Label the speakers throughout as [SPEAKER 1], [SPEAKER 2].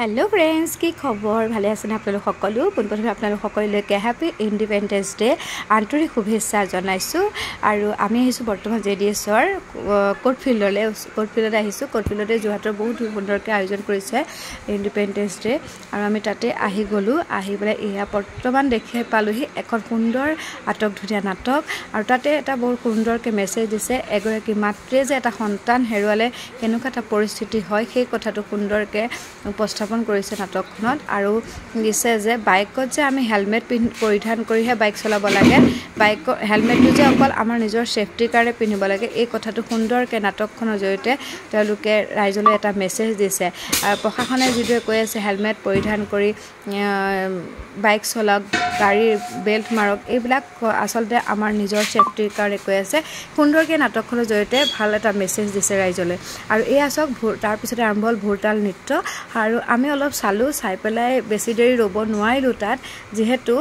[SPEAKER 1] hello friends की खबर भाले आছেনে আপোনালোক সকলো পোনপ্ৰথমে আপোনালোক সকলোলৈকে হ্যাপি ইন্ডিপেন্ডেন্স ডে আন্তৰিক শুভেচ্ছা জনাইছো আৰু আমি আহিছো বৰ্তমান জেডিএছৰ কোৰ্ট ফিল্ডলৈ আহিছো কোৰ্ট ফিল্ডতে যোহাতৰ বহুত সুন্দৰকৈ আয়োজন কৰিছে ইন্ডিপেন্ডেন্স ডে আৰু আমি তাতে আহি গলো আহি বলে এয়া বৰ্তমান দেখি পালোহি এখন সুন্দৰ আটক ধুনীয়া নাটক আৰু তাতে এটা বহুত সুন্দৰকৈ মেছেজ দিছে এগৰাকী মাতৃয়ে যে এটা সন্তান হেৰুৱালে কেনেকুৱা এটা পৰিস্থিতি হয় সেই কথাটো সুন্দৰকৈ উপস্থাপন কৰিছে নাটকখনত আৰু দিছে যে বাইকত যে আমি হেলমেট পৰিধান কৰিহে বাইক চলাব লাগে বাইক হেলমেটটো যে অকল আমাৰ নিজৰ সেফটিৰ কাৰণে পিন্ধিব লাগে এই কথাটো সুন্দৰকৈ নাটকখনৰ জৰিয়তে তেওঁলোকে ৰাইজলৈ এটা মেছেজ দিছে আৰু প্ৰশাসনে যিদৰে কৈ আছে হেলমেট পৰিধান কৰি বাইক চলাওক গাড়ীৰ বেল্ট মাৰক এইবিলাক আসলতে আমাৰ নিজৰ সেফটিৰ কাৰণে কৈ আছে সুন্দৰকৈ নাটকখনৰ জৰিয়তে ভাল এটা মেছেজ দিছে ৰাইজলৈ আৰু এই আসক তাৰ পিছতে আৰম্ভ হ'ল ভোৰতাল নৃত্য আৰু আমি অলপ চালো চাই পেলাই বেছি দেৰি ৰ'ব নোৱাৰিলো তাত যেহেতু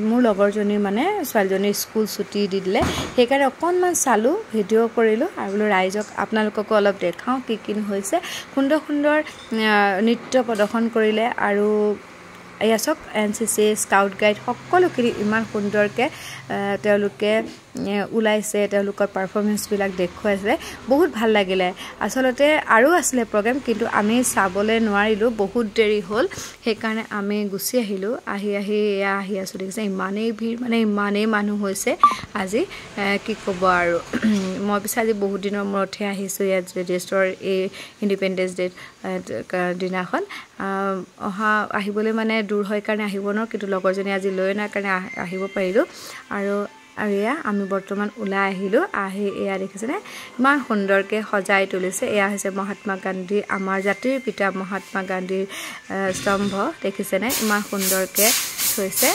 [SPEAKER 1] মোৰ লগৰজনী মানে ছোৱালীজনী স্কুল ছুটি দি দিলে সেইকাৰণে অকণমান চালো ভিডিঅ' কৰিলো আৰু বোলো ৰাইজক আপোনালোককো অলপ দেখাওঁ কি হৈছে সুন্দৰ সুন্দৰ নৃত্য প্ৰদৰ্শন কৰিলে আৰু এয়াচক এনসিসি স্কাউট গাইড সকলোখিনি ইমান সুন্দৰকৈ তেওঁলোকে উলাইছে তেওঁলোকৰ পাৰফৰমেন্স বিলাক দেখুৱাইছে বহুত ভাল লাগিলে আসলতে আৰু আছিল প্ৰগ্ৰাম কিন্তু আমি চাবলৈ নোৱাৰিলো বহুত দেৰি হ'ল সেইকাৰণে আমি গুছি আহিলো আহি আছো দেখিছে ইমানেই ভিৰ মানে ইমানেই মানুহ হৈছে আজি কি ক'ব আৰু মই পিছে আজি বহুত দিনৰ মূৰতহে আহিছো ইয়াত জেডিএছৰ এই ইন্ডিপেন্ডেন্স ডে দিনাখন আহিবলৈ মানে দূৰ হয় কাৰণে আহিব নোৱাৰো কিন্তু লগৰজনী আজি লৈ না কাৰণে আহিব পাৰিলো আৰু এয়া আমি বৰ্তমান ওলাই আহিলো আহি এয়া দেখিছেনে ইমান সুন্দৰকৈ সজাই তুলিছে এয়া হৈছে মহাত্মা গান্ধী আমাৰ জাতিৰ পিতা মহাত্মা গান্ধীৰ স্তম্ভ দেখিছেনে ইমান সুন্দৰকৈ থৈছে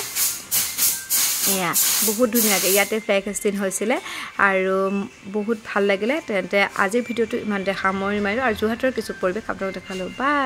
[SPEAKER 1] এয়া বহুত ধুনীয়াকৈ ইয়াতে ফ্লেগ হোষ্টিং হৈছিলে আৰু বহুত ভাল লাগিলে তেন্তে আজিৰ ভিডিঅ'টো ইমানতে সামৰি মাৰিলো আৰু যোৰহাটৰ কিছু পৰিৱেশ আপোনালোকক দেখালো বাই